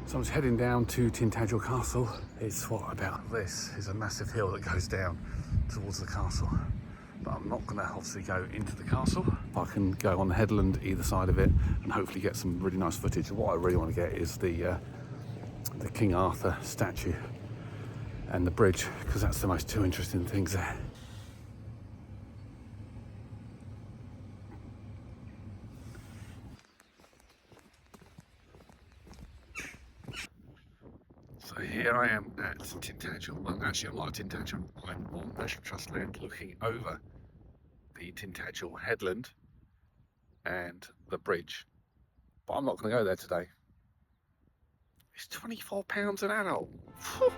So I'm just heading down to Tintagel Castle. It's what about this is a massive hill that goes down towards the castle. But I'm not going to obviously go into the castle. I can go on the headland either side of it and hopefully get some really nice footage. What I really want to get is the King Arthur statue and the bridge, because that's the most two interesting things there. So here I am at Tintagel. Well, actually, I'm not at Tintagel. I'm on National Trust land looking over the Tintagel Headland and the bridge. But I'm not going to go there today. It's £24 an adult. Whew.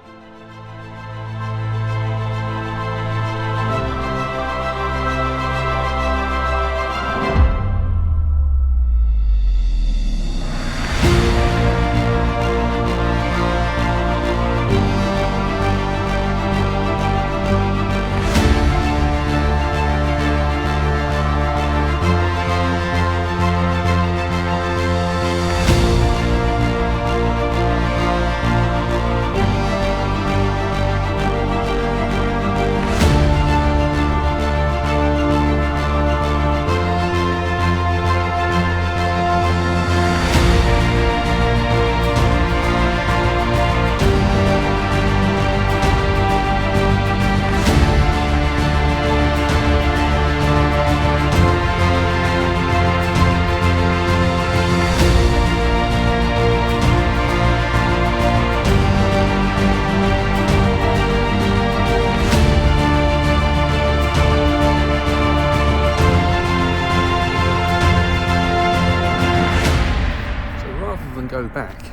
Go back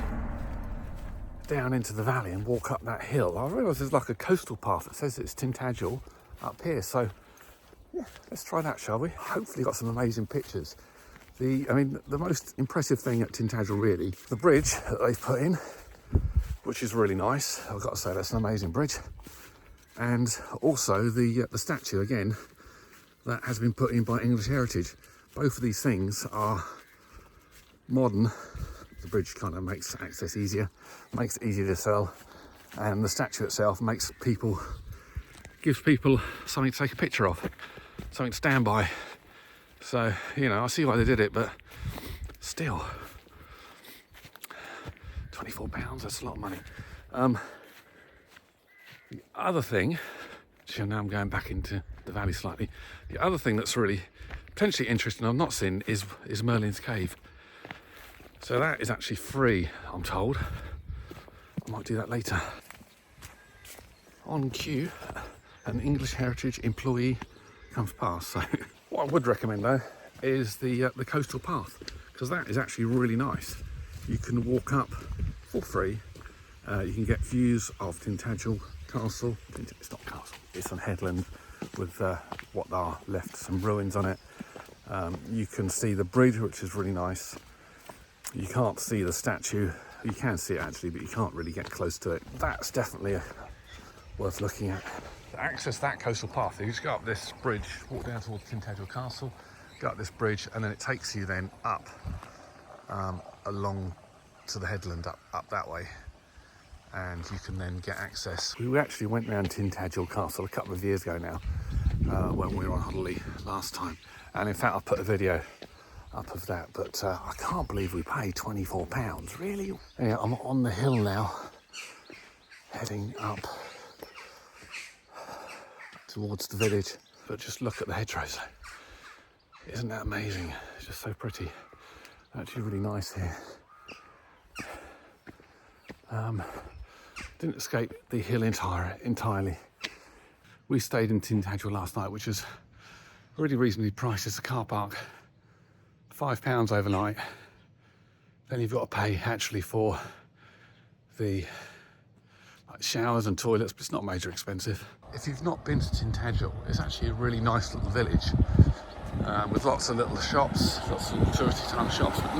down into the valley and walk up that hill. I realise there's like a coastal path that says it's Tintagel up here, so yeah, let's try that, shall we? Hopefully got some amazing pictures. The most impressive thing at Tintagel really, the bridge that they've put in, which is really nice. I've got to say that's an amazing bridge, and also the statue again that has been put in by English Heritage. Both of these things are modern. The bridge kind of makes access easier, makes it easier to sell, and the statue itself gives people something to take a picture of, something to stand by. So, you know, I see why they did it, but still, £24, that's a lot of money. The other thing, so now I'm going back into the valley slightly, the other thing that's really potentially interesting I've not seen is Merlin's cave. So that is actually free, I'm told. I might do that later. On cue, an English Heritage employee comes past. So what I would recommend though is the coastal path, because that is actually really nice. You can walk up for free. You can get views of Tintagel Castle. It's not castle, it's on headland with what are left some ruins on it. You can see the bridge, which is really nice. You can't see the statue. You can see it actually, but you can't really get close to it. That's definitely worth looking at. To access that coastal path, you just go up this bridge, walk down towards Tintagel Castle, go up this bridge, and then it takes you then up along to the headland, up that way, and you can then get access. We actually went round Tintagel Castle a couple of years ago now, when we were on holiday last time, and in fact I put a video up of that, but I can't believe we paid £24, really? Yeah, I'm on the hill now, heading up towards the village, but just look at the hedgerows. Isn't that amazing? It's just so pretty. Actually really nice here. Didn't escape the hill entirely. We stayed in Tintagel last night, which is really reasonably priced. It's a car park. £5 overnight. Then you've got to pay actually for the showers and toilets, but it's not major expensive. If you've not been to Tintagel, it's actually a really nice little village with lots of little shops, lots of touristy time shops, but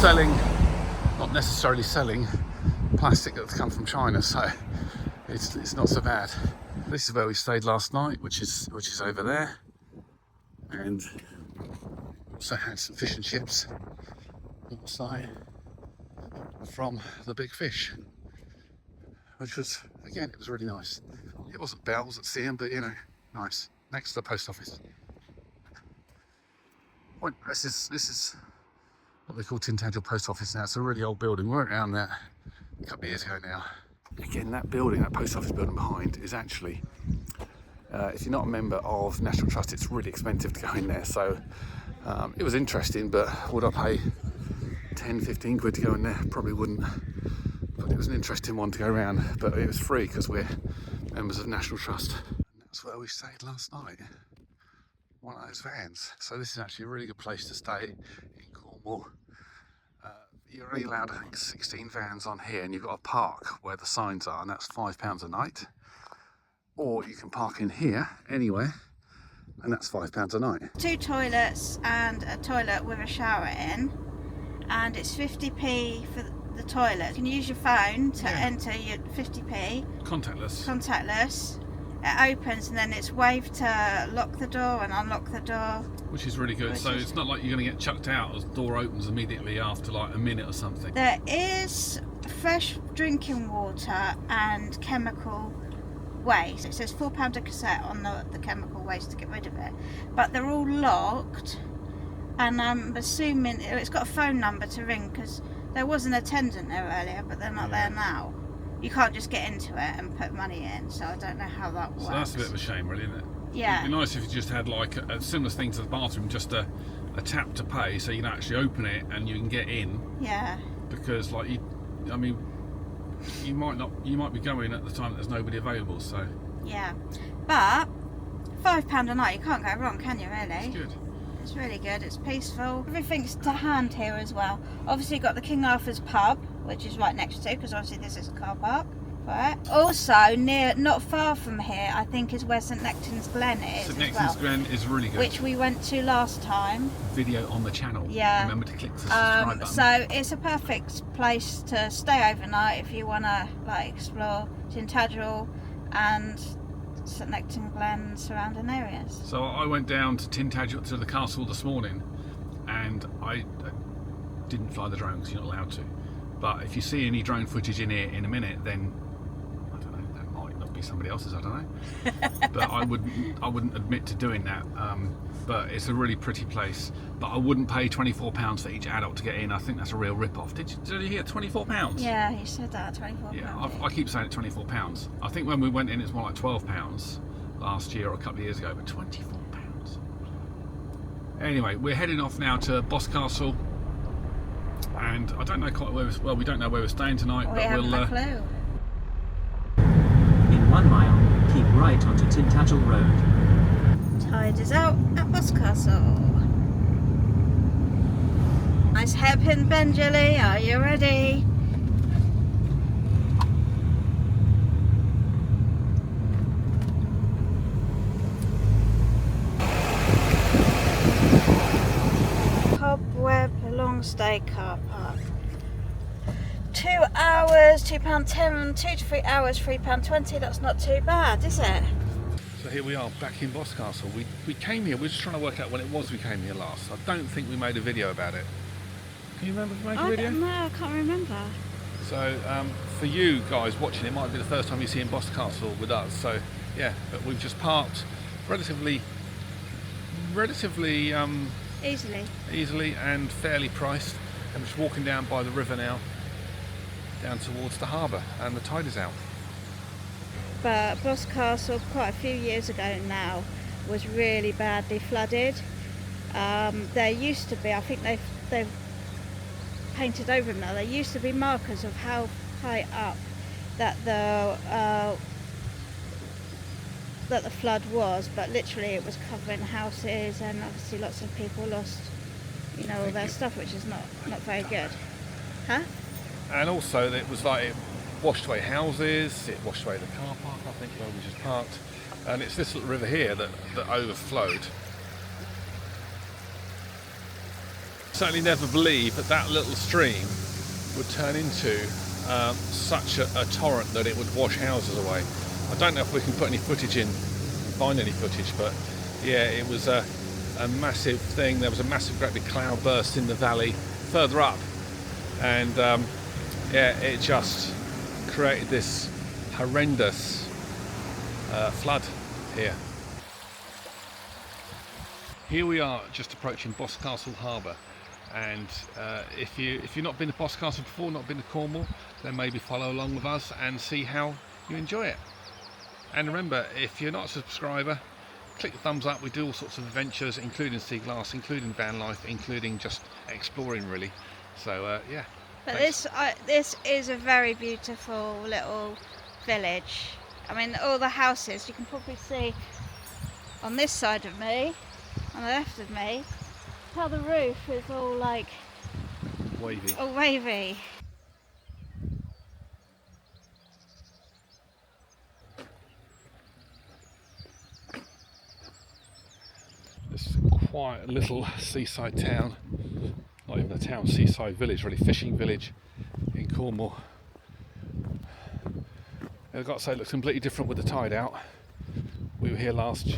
they're not necessarily selling plastic that's come from China, so it's not so bad. This is where we stayed last night, which is over there, and also had some fish and chips on the side. from the big fish, which was, again, it was really nice. It wasn't bells at sea, but you know, nice. Next to the post office. Well, this is what they call Tintagel Post Office now. It's a really old building. We went around there a couple of years ago now. Again, that building, that post office building behind, is actually, if you're not a member of National Trust, it's really expensive to go in there. So it was interesting, but would I pay 10, 15 quid to go in there? Probably wouldn't. But it was an interesting one to go around. But it was free because we're members of National Trust. And that's where we stayed last night. One of those vans. So this is actually a really good place to stay in Cornwall. You're only allowed, I think, 16 vans on here, and you've got a park where the signs are, and that's £5 a night. Or you can park in here anywhere, and that's £5 a night. 2 toilets and a toilet with a shower in, and it's 50p for the toilet. You can use your phone to enter your 50p. Contactless. It opens and then it's waved to lock the door and unlock the door. Which is really good. So it's not like you're going to get chucked out as the door opens immediately after like a minute or something. There is fresh drinking water and chemical waste. It says £4 a cassette on the chemical waste to get rid of it. But they're all locked, and I'm assuming it's got a phone number to ring, because there was an attendant there earlier, but they're not there now. You can't just get into it and put money in, so I don't know how that works. So that's a bit of a shame, really, isn't it? Yeah. It'd be nice if you just had like a similar thing to the bathroom, just a tap to pay, so you can actually open it and you can get in. Yeah. Because like you might be going at the time that there's nobody available, so. Yeah, but £5 a night, you can't go wrong, can you, really? It's good. It's really good, it's peaceful. Everything's to hand here as well. Obviously you've got the King Arthur's pub, which is right next to, because obviously this is a car park for it. Also, not far from here, I think, is where St Nectan's Glen is. St Nectan's Glen is really good. Which we went to last time. Video on the channel. Yeah. Remember to click the subscribe button. So it's a perfect place to stay overnight if you want to like explore Tintagel and St Nectan's Glen surrounding areas. So I went down to Tintagel, to the castle this morning, and I didn't fly the drone because you're not allowed to. But if you see any drone footage in here in a minute, then I don't know, that might not be somebody else's, I don't know. But I wouldn't admit to doing that. But it's a really pretty place. But I wouldn't pay £24 for each adult to get in. I think that's a real rip-off. Did you hear £24? Yeah, you said that, £24. Yeah, I keep saying it, £24. I think when we went in, it's more like £12 last year or a couple of years ago, but £24. Anyway, we're heading off now to Boscastle, and I don't know quite where. Well, we don't know where we're staying tonight, but we'll. A clue. In 1 mile, keep right onto Tintagel Road. Tide is out at Boscastle. Nice hairpin bend, Jilly. Are you ready? Cobweb long stay car park. 2 hours, £2.10, 2 to 3 hours, £3.20. That's not too bad, is it? So here we are back in Boscastle. We came here, we're just trying to work out when it was we came here last. I don't think we made a video about it. Can you remember if we made a video? No, I can't remember. So for you guys watching, it might be the first time you're seeing Boscastle with us. So yeah, but we've just parked relatively easily and fairly priced. I'm just walking down by the river now, down towards the harbour, and the tide is out. But Boscastle, quite a few years ago now, was really badly flooded. There used to be, I think they've painted over them now, there used to be markers of how high up that the flood was, but literally it was covering houses, and obviously lots of people lost, all their stuff, which is not very good. Huh? And also it was like it washed away houses, it washed away the car park, I think, where we just parked, and it's this little river here that overflowed. Certainly never believed that little stream would turn into such a torrent that it would wash houses away. I don't know if we can put any footage in, find any footage, but yeah, it was a massive thing. There was a massive great big cloud burst in the valley further up, and yeah, it just created this horrendous flood here. Here we are, just approaching Boscastle Harbour, and if you've not been to Boscastle before, not been to Cornwall, then maybe follow along with us and see how you enjoy it. And remember, if you're not a subscriber, click the thumbs up. We do all sorts of adventures, including sea glass, including van life, including just exploring, really. So yeah. But thanks. this is a very beautiful little village. I mean, all the houses you can probably see on this side of me, on the left of me, how the roof is all like Wavy. all wavy. This is quite a little seaside town, not even a town, seaside village, really, fishing village in Cornwall. I've got to say, it looks completely different with the tide out. We were here last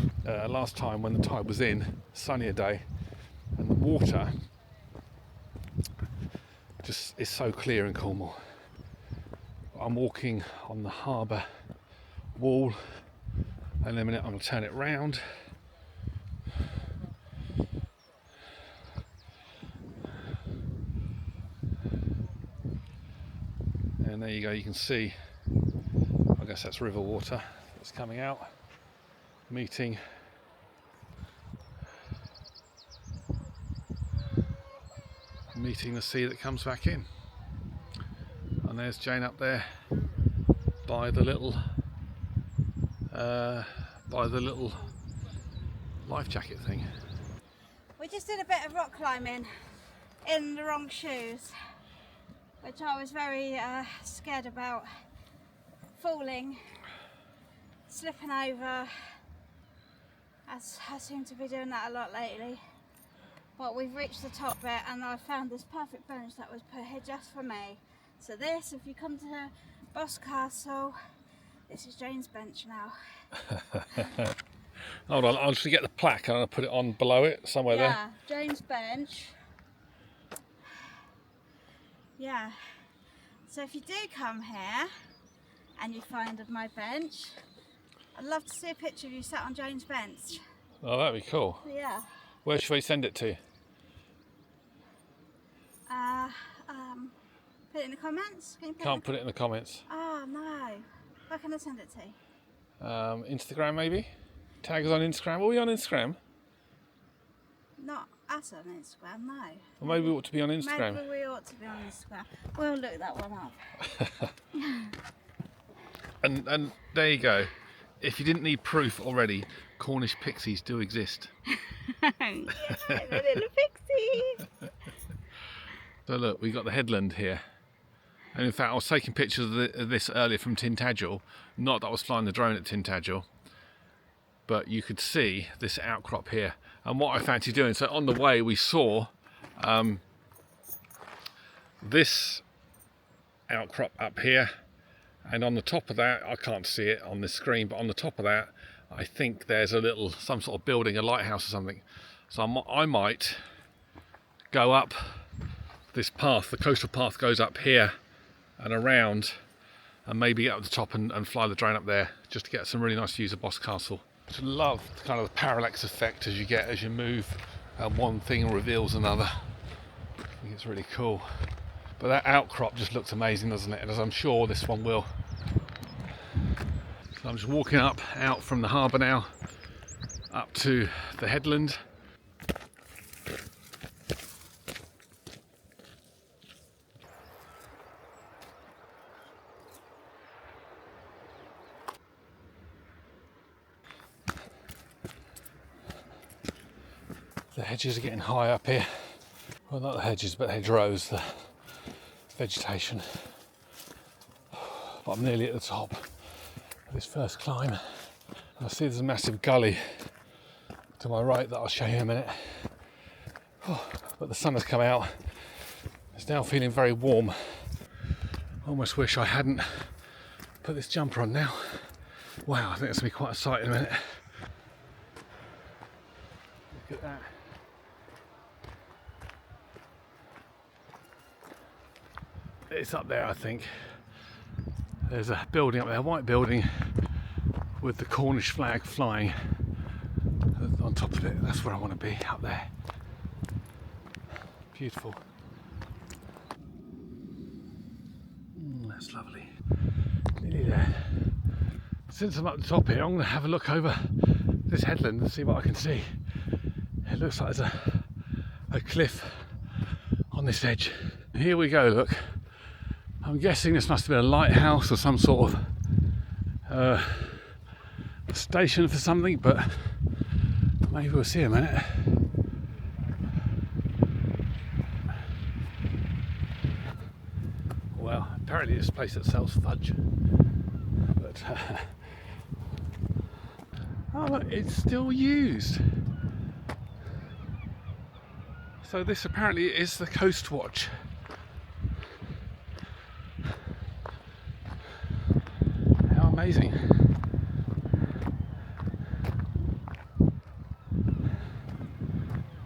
time when the tide was in, sunnier day, and the water just is so clear in Cornwall. I'm walking on the harbour wall, and in a minute I'm going to turn it round. And there you go, you can see, I guess that's river water that's coming out, meeting the sea that comes back in. And there's Jane up there by the little life jacket thing. We just did a bit of rock climbing in the wrong shoes, which I was very scared about falling, slipping over, as I seem to be doing that a lot lately. But we've reached the top bit, and I found this perfect bench that was put here just for me. So this, if you come to Boscastle, this is Jane's bench now. Hold on, I'll just get the plaque and I'll put it on below it, somewhere there. Yeah, Jane's bench. Yeah. So if you do come here and you find my bench, I'd love to see a picture of you sat on Jane's bench. Oh, that'd be cool. Yeah. Where should we send it to? Put it in the comments. Can you Can't put it in the comments. Oh no. Where can I send it to? Instagram maybe? Tag us on Instagram. Are we on Instagram? Not us on Instagram, no. Or maybe we ought to be on Instagram. Maybe we ought to be on Instagram. We'll look that one up. And there you go. If you didn't need proof already, Cornish pixies do exist. Yeah, the little pixies. So look, we got the headland here. And in fact, I was taking pictures of this earlier from Tintagel. Not that I was flying the drone at Tintagel, but you could see this outcrop here. And what I fancy doing, so on the way we saw this outcrop up here, and on the top of that, I can't see it on this screen, but on the top of that, I think there's some sort of building, a lighthouse or something. So I might go up this path. The coastal path goes up here and around, and maybe get up the top and fly the drone up there, just to get some really nice views of Boscastle. I just love the kind of the parallax effect as you get as you move, and one thing reveals another. I think it's really cool. But that outcrop just looks amazing, doesn't it? And as I'm sure this one will. So I'm just walking out from the harbour now, up to the headland. The hedges are getting high up here. Well, not the hedges, but hedgerows, the vegetation. But I'm nearly at the top of this first climb. I see there's a massive gully to my right that I'll show you in a minute. But the sun has come out. It's now feeling very warm. I almost wish I hadn't put this jumper on now. Wow, I think it's going to be quite a sight in a minute. Look at that. It's up there, I think. There's a building up there, a white building with the Cornish flag flying on top of it. That's where I want to be, up there. Beautiful. That's lovely. Nearly there. Since I'm up the top here, I'm going to have a look over this headland and see what I can see. It looks like there's a cliff on this edge. Here we go, look. I'm guessing this must have been a lighthouse or some sort of station for something, but maybe we'll see in a minute. Well, apparently it's a place that sells fudge, but oh look, it's still used. So this apparently is the Coast Watch. How amazing.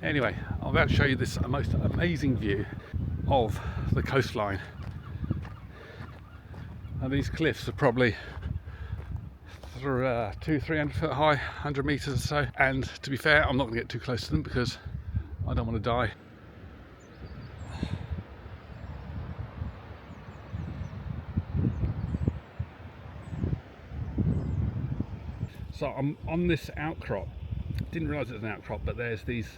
Anyway, I'm about to show you this most amazing view of the coastline. And these cliffs are probably 200-300 foot high, 100 meters or so. And to be fair, I'm not going to get too close to them because I don't want to die. So I'm on this outcrop. Didn't realise it was an outcrop, but there's these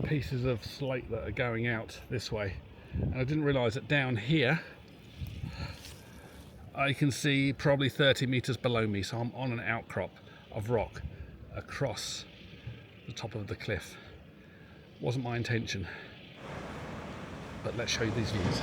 pieces of slate that are going out this way. And I didn't realise that down here I can see probably 30 meters below me. So I'm on an outcrop of rock across the top of the cliff. Wasn't my intention, but let's show you these views.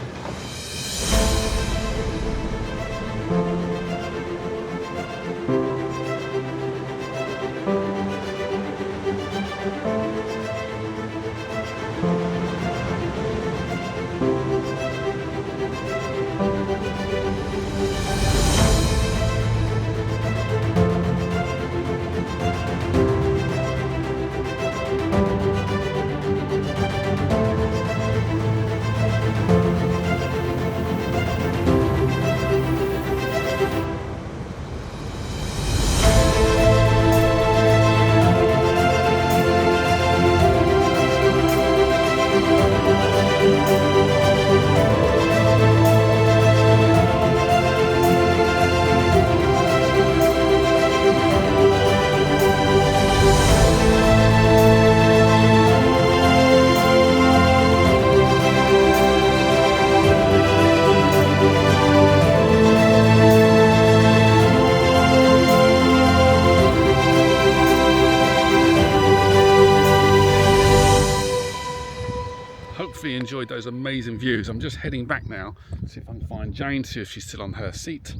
Enjoyed those amazing views. I'm just heading back now, see if I can find Jane, see if she's still on her seat,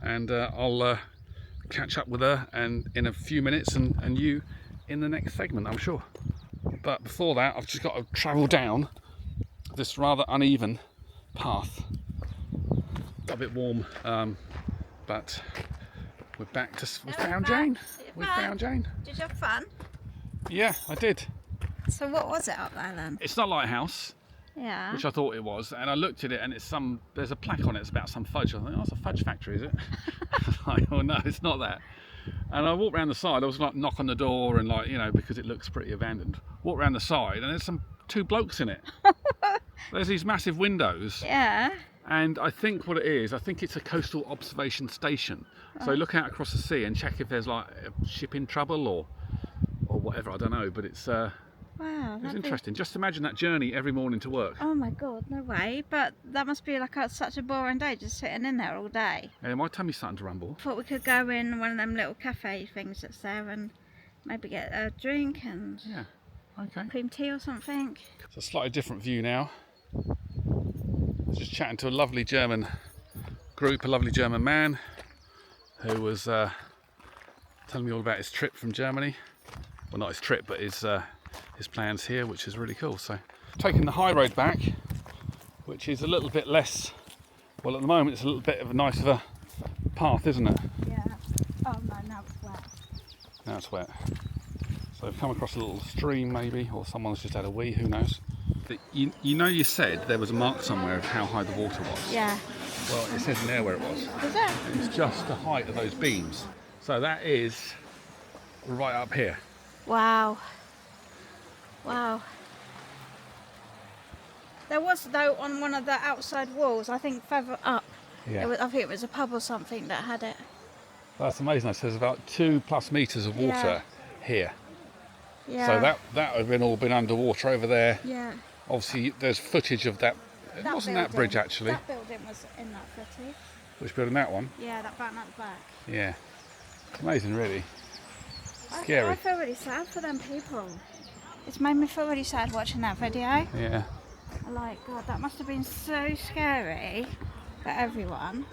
and I'll catch up with her and in a few minutes and you in the next segment, I'm sure. But before that, I've just got to travel down this rather uneven path. Got a bit warm, but we're back to... We found Jane. We found Jane. Did you have fun? Yeah, I did. So what was it up there then? It's not Lighthouse. Yeah. Which I thought it was, and I looked at it and it's there's a plaque on it, it's about some fudge. I thought, oh, it's a fudge factory, is it? Like, oh no, it's not that. And I walked around the side, I was like, knock on the door and like, you know, because it looks pretty abandoned. Walk around the side and there's two blokes in it. There's these massive windows. Yeah. And I think what it is, I think it's a coastal observation station. So look out across the sea and check if there's like a ship in trouble or whatever, I don't know, but it's wow, it's interesting. Just imagine that journey every morning to work. Oh my god, no way. But that must be like such a boring day, just sitting in there all day. Yeah, my tummy's starting to rumble. Thought we could go in one of them little cafe things that's there and maybe get a drink and cream tea or something. It's a slightly different view now. I was just chatting to a lovely German group, a lovely German man who was telling me all about his trip from Germany. Well, not his trip, but his plans here, which is really cool. So taking the high road back, which is a little bit less, well at the moment it's a little bit of a nice of a path, isn't it? Yeah. Oh no, now it's wet. Now it's wet. So I've come across a little stream maybe, or someone's just had a wee, who knows. You know, you said there was a mark somewhere of how high the water was. Yeah. Well, it says in there where it was. Is it? It's just the height of those beams. So that is right up here. Wow. Wow. There was, though, on one of the outside walls, I think further up, Yeah. I think it was a pub or something that had it. That's amazing. So there's about 2+ meters of water here. Yeah. So that would have all been underwater over there. Yeah. Obviously, there's footage of that. It wasn't that bridge actually. That building was in that footage. Which building? That one? Yeah, that button at the back. Yeah. It's amazing, really. Scary. I feel really sad for them people. It's made me feel really sad watching that video. Yeah. Like, God, that must have been so scary for everyone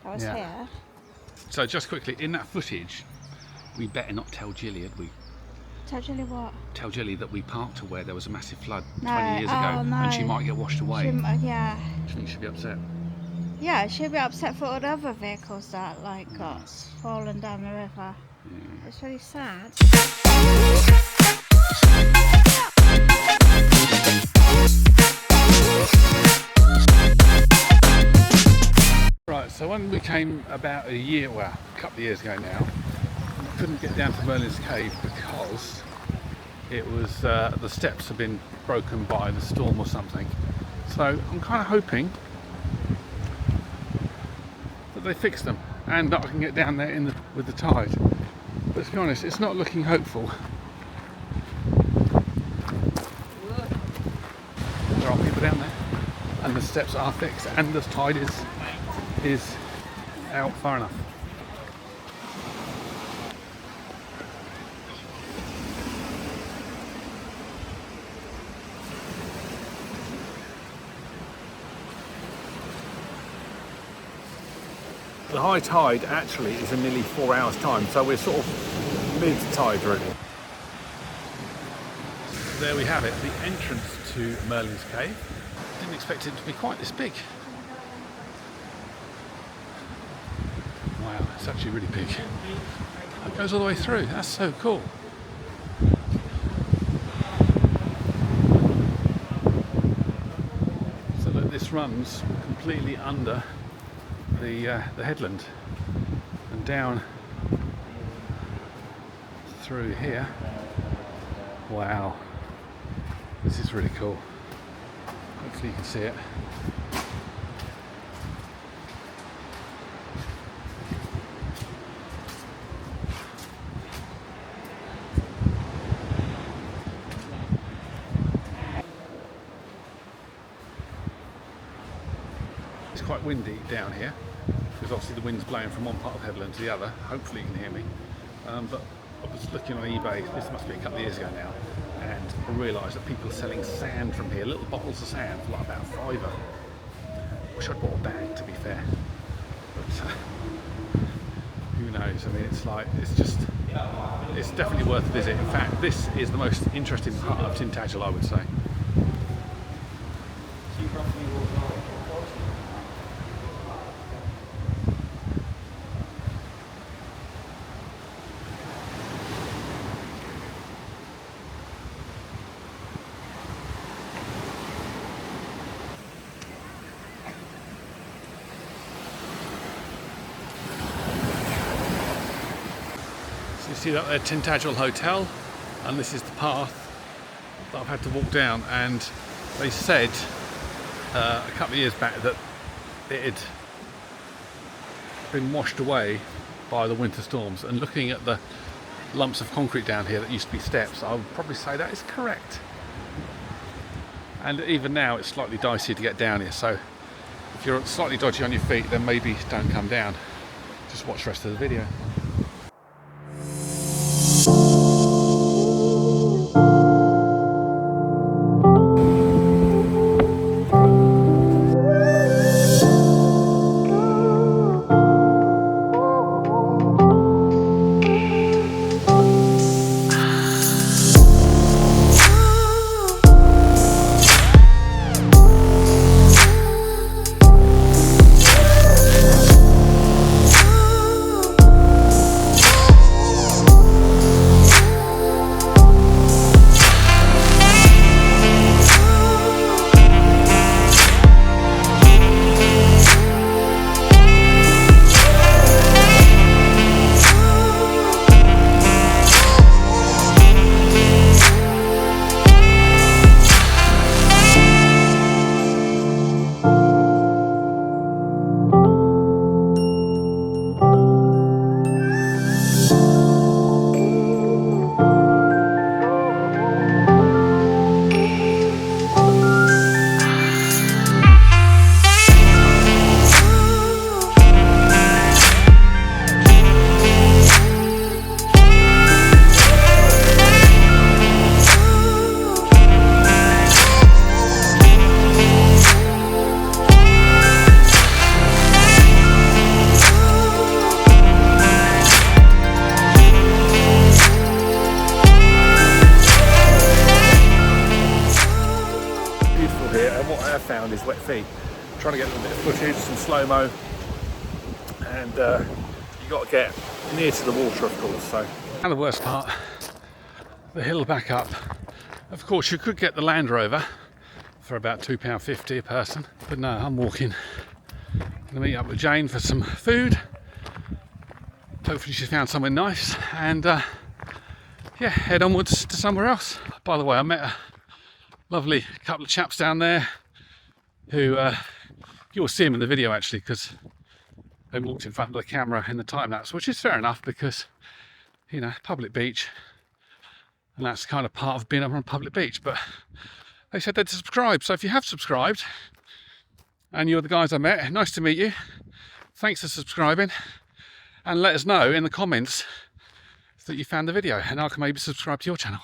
that was here. So just quickly, in that footage, we better not tell Gilly, had we? Tell Julie what? Tell Gilly that we parked to where there was a massive flood No. 20 years ago, No. and she might get washed away. Yeah. Do you think she'd be upset? Yeah, she'll be upset for all the other vehicles that got fallen down the river. Yeah. It's really sad. Right, so when we came about a couple of years ago now, we couldn't get down to Merlin's cave because it was the steps had been broken by the storm or something. So I'm kind of hoping that they fix them and that I can get down there with the tide. But to be honest, it's not looking hopeful. There are people down there, and the steps are fixed, and the tide is out far enough. The high tide actually is in nearly 4 hours time, so we're sort of mid-tide really. There we have it, the entrance to Merlin's cave. Didn't expect it to be quite this big. Wow, it's actually really big. It goes all the way through, that's so cool. So that this runs completely under the headland and down through here. Wow, this is really cool. Hopefully you can see it. It's quite windy down here because obviously the wind's blowing from one part of Headland to the other. Hopefully you can hear me. But I was looking on eBay, this must be a couple of years ago now, and I realised that people are selling sand from here, little bottles of sand for like about £5. Wish I'd bought a bag, to be fair. But who knows? I mean, it's definitely worth a visit. In fact, this is the most interesting part of Tintagel, I would say. You see that there, Tintagel Hotel, and this is the path that I've had to walk down, and they said a couple of years back that it had been washed away by the winter storms, and looking at the lumps of concrete down here that used to be steps, I would probably say that is correct. And even now it's slightly dicey to get down here, so if you're slightly dodgy on your feet, then maybe don't come down. Just watch the rest of the video. his wet feet. Trying to get a little bit of footage, some slow-mo, and you got to get near to the water, of course. So, and the worst part, the hill back up. Of course, you could get the Land Rover for about £2.50 a person, but no, I'm walking. I'm gonna meet up with Jane for some food. Hopefully, she's found somewhere nice, and yeah, head onwards to somewhere else. By the way, I met a lovely couple of chaps down there who you'll see them in the video actually, because they walked in front of the camera in the time-lapse, which is fair enough because, you know, public beach, and that's kind of part of being on a public beach. But they said they'd subscribe, so if you have subscribed and you're the guys I met, nice to meet you. Thanks for subscribing, and let us know in the comments that you found the video, and I can maybe subscribe to your channel.